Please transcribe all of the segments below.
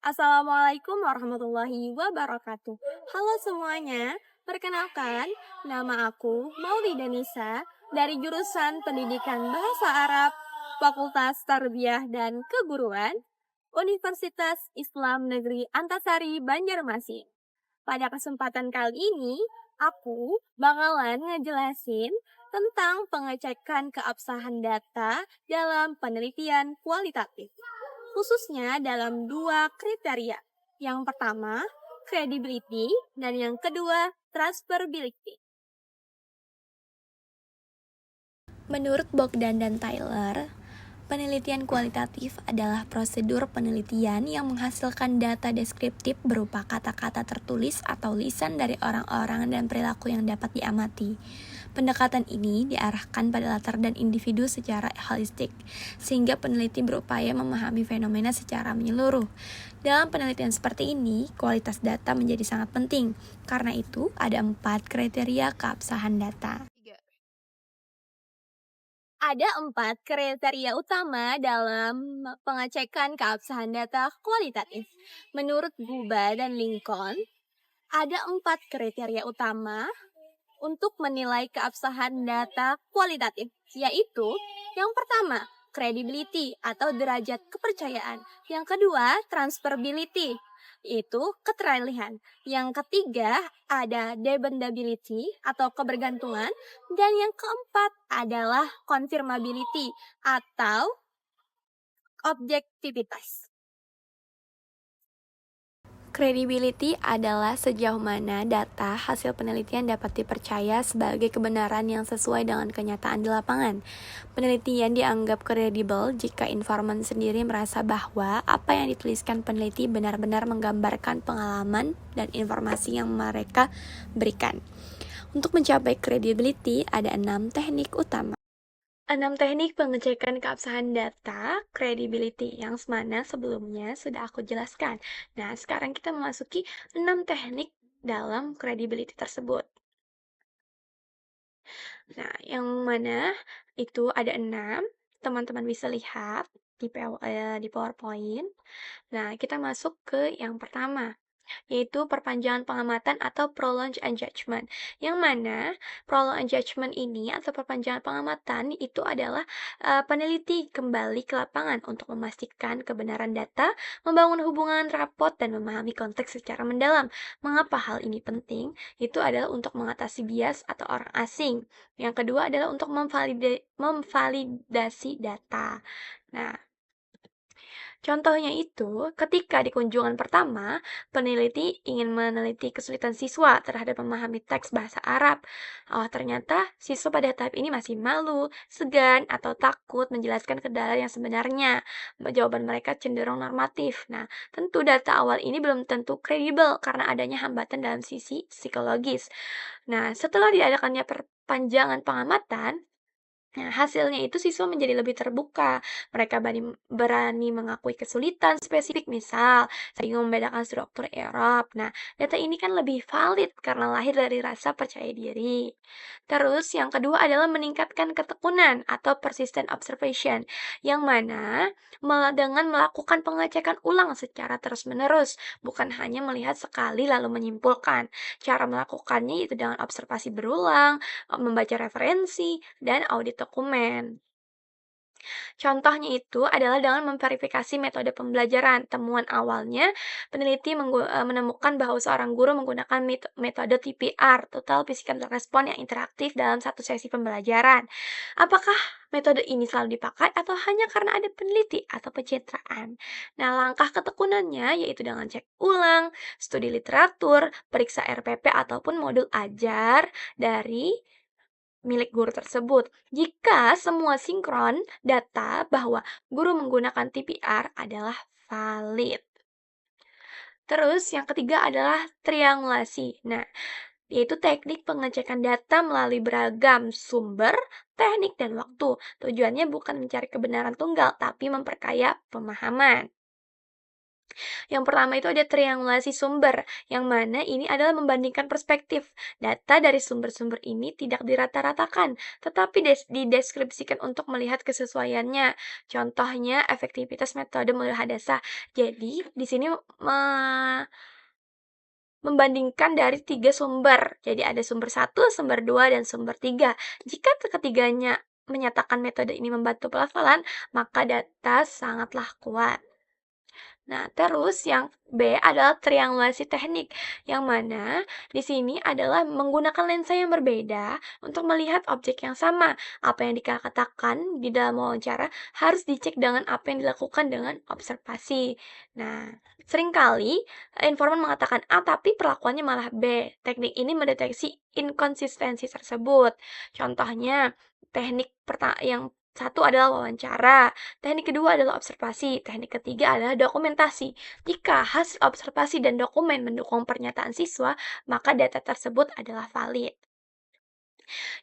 Assalamualaikum warahmatullahi wabarakatuh. Halo semuanya, perkenalkan nama aku Maulida Nisa dari jurusan Pendidikan Bahasa Arab, Fakultas Tarbiyah dan Keguruan, Universitas Islam Negeri Antasari Banjarmasin. Pada kesempatan kali ini, aku bakalan ngejelasin tentang pengecekan keabsahan data dalam penelitian kualitatif, khususnya dalam dua kriteria. Yang pertama, credibility, dan yang kedua, transferability. Menurut Bogdan dan Tyler, penelitian kualitatif adalah prosedur penelitian yang menghasilkan data deskriptif berupa kata-kata tertulis atau lisan dari orang-orang dan perilaku yang dapat diamati. Pendekatan ini diarahkan pada latar dan individu secara holistik, sehingga peneliti berupaya memahami fenomena secara menyeluruh. Dalam penelitian seperti ini, kualitas data menjadi sangat penting. Karena itu, ada 4 kriteria keabsahan data. Ada 4 kriteria utama dalam pengecekan keabsahan data kualitatif. Menurut Guba dan Lincoln, ada 4 kriteria utama untuk menilai keabsahan data kualitatif, yaitu yang pertama, credibility atau derajat kepercayaan. Yang kedua, transferability, itu keteralihan. Yang ketiga, ada dependability atau kebergantungan. Dan yang keempat adalah confirmability atau objektivitas. Credibility adalah sejauh mana data hasil penelitian dapat dipercaya sebagai kebenaran yang sesuai dengan kenyataan di lapangan. Penelitian dianggap kredibel jika informan sendiri merasa bahwa apa yang dituliskan peneliti benar-benar menggambarkan pengalaman dan informasi yang mereka berikan. Untuk mencapai credibility, ada 6 teknik utama. 6 teknik pengecekan keabsahan data credibility yang mana sebelumnya sudah aku jelaskan. Nah, sekarang kita memasuki 6 teknik dalam credibility tersebut. Nah, yang mana itu ada 6, teman-teman bisa lihat di PowerPoint. Nah, kita masuk ke yang pertama, yaitu perpanjangan pengamatan atau prolonged judgment. Yang mana prolonged judgment ini atau perpanjangan pengamatan itu adalah peneliti kembali ke lapangan untuk memastikan kebenaran data, membangun hubungan rapot, dan memahami konteks secara mendalam. Mengapa hal ini penting? Itu adalah untuk mengatasi bias atau orang asing. Yang kedua adalah untuk memvalidasi data. Nah, contohnya itu, ketika di kunjungan pertama, peneliti ingin meneliti kesulitan siswa terhadap memahami teks bahasa Arab. Ternyata siswa pada tahap ini masih malu, segan, atau takut menjelaskan kendala yang sebenarnya. Jawaban mereka cenderung normatif. Nah, tentu data awal ini belum tentu kredibel karena adanya hambatan dalam sisi psikologis. Nah, setelah diadakannya perpanjangan pengamatan, nah, hasilnya itu siswa menjadi lebih terbuka. Mereka berani mengakui kesulitan spesifik, misal sering membedakan struktur Arab. Nah, data ini kan lebih valid karena lahir dari rasa percaya diri. Terus, yang kedua adalah meningkatkan ketekunan atau persistent observation, yang mana dengan melakukan pengecekan ulang secara terus-menerus, bukan hanya melihat sekali lalu menyimpulkan. Cara melakukannya itu dengan observasi berulang, membaca referensi, dan audit dokumen. Contohnya itu adalah dengan memverifikasi metode pembelajaran. Temuan awalnya, peneliti menemukan bahwa seorang guru menggunakan metode TPR, Total Physical Response, yang interaktif dalam satu sesi pembelajaran. Apakah metode ini selalu dipakai atau hanya karena ada peneliti atau pencitraan? Nah, langkah ketekunannya yaitu dengan cek ulang, studi literatur, periksa RPP ataupun modul ajar dari milik guru tersebut. Jika semua sinkron, data bahwa guru menggunakan TPR adalah valid. Terus yang ketiga adalah triangulasi. Nah, yaitu teknik pengecekan data melalui beragam sumber, teknik, dan waktu. Tujuannya bukan mencari kebenaran tunggal, tapi memperkaya pemahaman. Yang pertama itu ada triangulasi sumber, yang mana ini adalah membandingkan perspektif. Data dari sumber-sumber ini tidak dirata-ratakan, tetapi dideskripsikan untuk melihat kesesuaiannya. Contohnya efektivitas metode muhadasah. Jadi, di sini membandingkan dari 3 sumber. Jadi ada sumber 1, sumber 2, dan sumber 3. Jika ketiganya menyatakan metode ini membantu pelafalan, maka data sangatlah kuat. Nah, terus yang B adalah triangulasi teknik, yang mana di sini adalah menggunakan lensa yang berbeda untuk melihat objek yang sama. Apa yang dikatakan di dalam wawancara harus dicek dengan apa yang dilakukan dengan observasi. Nah, seringkali informan mengatakan A tapi perlakuannya malah B. Teknik ini mendeteksi inkonsistensi tersebut. Contohnya, teknik yang satu adalah wawancara, teknik kedua adalah observasi, teknik ketiga adalah dokumentasi. Jika hasil observasi dan dokumen mendukung pernyataan siswa, maka data tersebut adalah valid.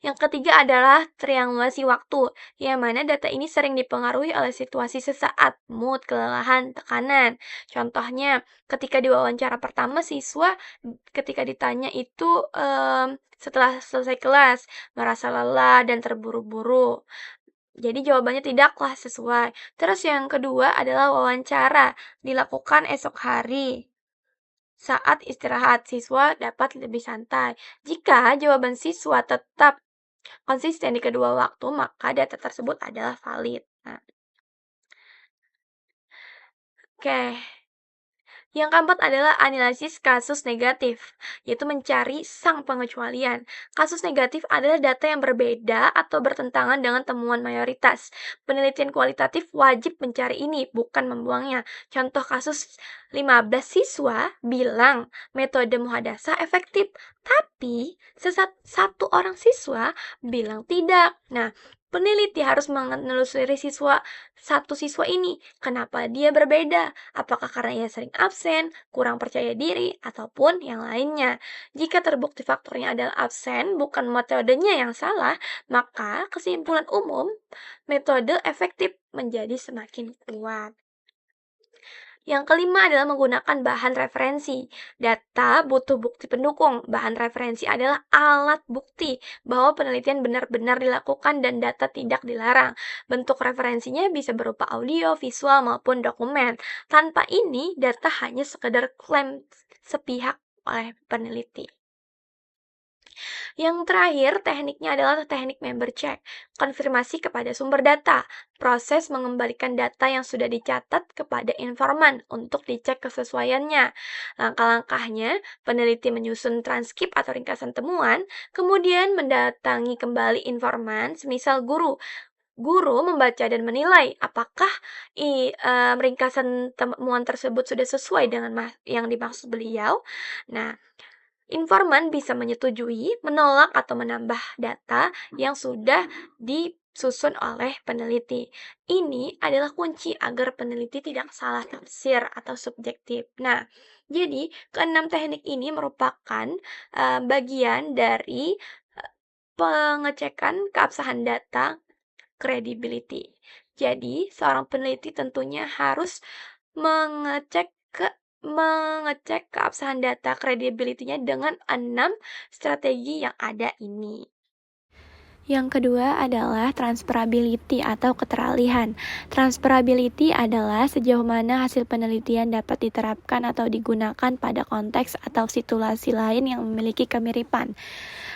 Yang ketiga adalah triangulasi waktu, yang mana data ini sering dipengaruhi oleh situasi sesaat, mood, kelelahan, tekanan. Contohnya, ketika di wawancara pertama siswa ketika ditanya itu setelah selesai kelas, merasa lelah dan terburu-buru. Jadi jawabannya tidaklah sesuai. Terus yang kedua adalah wawancara, dilakukan esok hari. Saat istirahat, siswa dapat lebih santai. Jika jawaban siswa tetap konsisten di kedua waktu, maka data tersebut adalah valid. Nah, oke. Yang keempat adalah analisis kasus negatif, yaitu mencari sang pengecualian. Kasus negatif adalah data yang berbeda atau bertentangan dengan temuan mayoritas. Penelitian kualitatif wajib mencari ini, bukan membuangnya. Contoh kasus 15 siswa bilang metode muhadasah efektif, tapi satu orang siswa bilang tidak. Nah, peneliti harus menelusuri satu siswa ini. Kenapa dia berbeda? Apakah karena ia sering absen, kurang percaya diri, ataupun yang lainnya? Jika terbukti faktornya adalah absen, bukan metodenya yang salah, maka kesimpulan umum metode efektif menjadi semakin kuat. Yang kelima adalah menggunakan bahan referensi. Data butuh bukti pendukung. Bahan referensi adalah alat bukti bahwa penelitian benar-benar dilakukan dan data tidak dilarang. Bentuk referensinya bisa berupa audio, visual, maupun dokumen. Tanpa ini, data hanya sekedar klaim sepihak oleh peneliti. Yang terakhir, tekniknya adalah teknik member check, konfirmasi kepada sumber data, proses mengembalikan data yang sudah dicatat kepada informan untuk dicek kesesuaiannya. Langkah-langkahnya, peneliti menyusun transkrip atau ringkasan temuan, kemudian mendatangi kembali informan, semisal guru. Guru membaca dan menilai apakah ringkasan temuan tersebut sudah sesuai dengan yang dimaksud beliau. Nah, informan bisa menyetujui, menolak, atau menambah data yang sudah disusun oleh peneliti. Ini adalah kunci agar peneliti tidak salah tafsir atau subjektif. Nah, jadi keenam teknik ini merupakan bagian dari pengecekan keabsahan data credibility. Jadi, seorang peneliti tentunya harus mengecek keabsahan data credibility-nya dengan 6 strategi yang ada ini. Yang kedua adalah transferability atau keteralihan. Transferability adalah sejauh mana hasil penelitian dapat diterapkan atau digunakan pada konteks atau situasi lain yang memiliki kemiripan.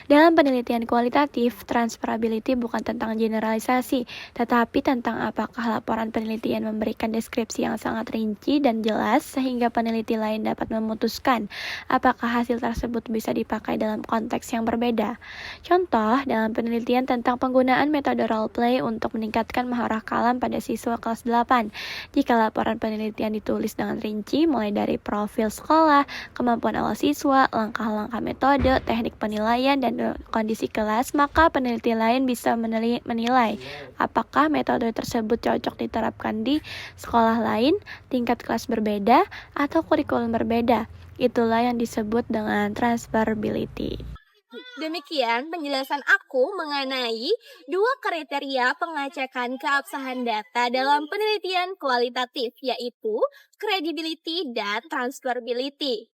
Dalam penelitian kualitatif, transferability bukan tentang generalisasi, tetapi tentang apakah laporan penelitian memberikan deskripsi yang sangat rinci dan jelas sehingga peneliti lain dapat memutuskan apakah hasil tersebut bisa dipakai dalam konteks yang berbeda. Contoh, dalam penelitian tentang penggunaan metode role play untuk meningkatkan maharah kalam pada siswa kelas 8. Jika laporan penelitian ditulis dengan rinci, mulai dari profil sekolah, kemampuan awal siswa, langkah-langkah metode, teknik penilaian, dan kondisi kelas, maka peneliti lain bisa menilai apakah metode tersebut cocok diterapkan di sekolah lain, tingkat kelas berbeda, atau kurikulum berbeda. Itulah yang disebut dengan transferability. Demikian penjelasan aku mengenai dua kriteria pengecekan keabsahan data dalam penelitian kualitatif, yaitu credibility dan transferability.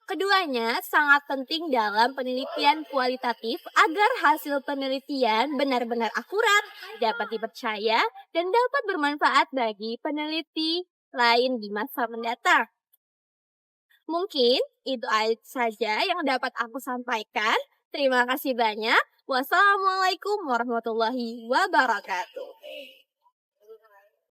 Keduanya sangat penting dalam penelitian kualitatif agar hasil penelitian benar-benar akurat, dapat dipercaya, dan dapat bermanfaat bagi peneliti lain di masa mendatang. Mungkin itu saja yang dapat aku sampaikan. Terima kasih banyak. Wassalamualaikum warahmatullahi wabarakatuh.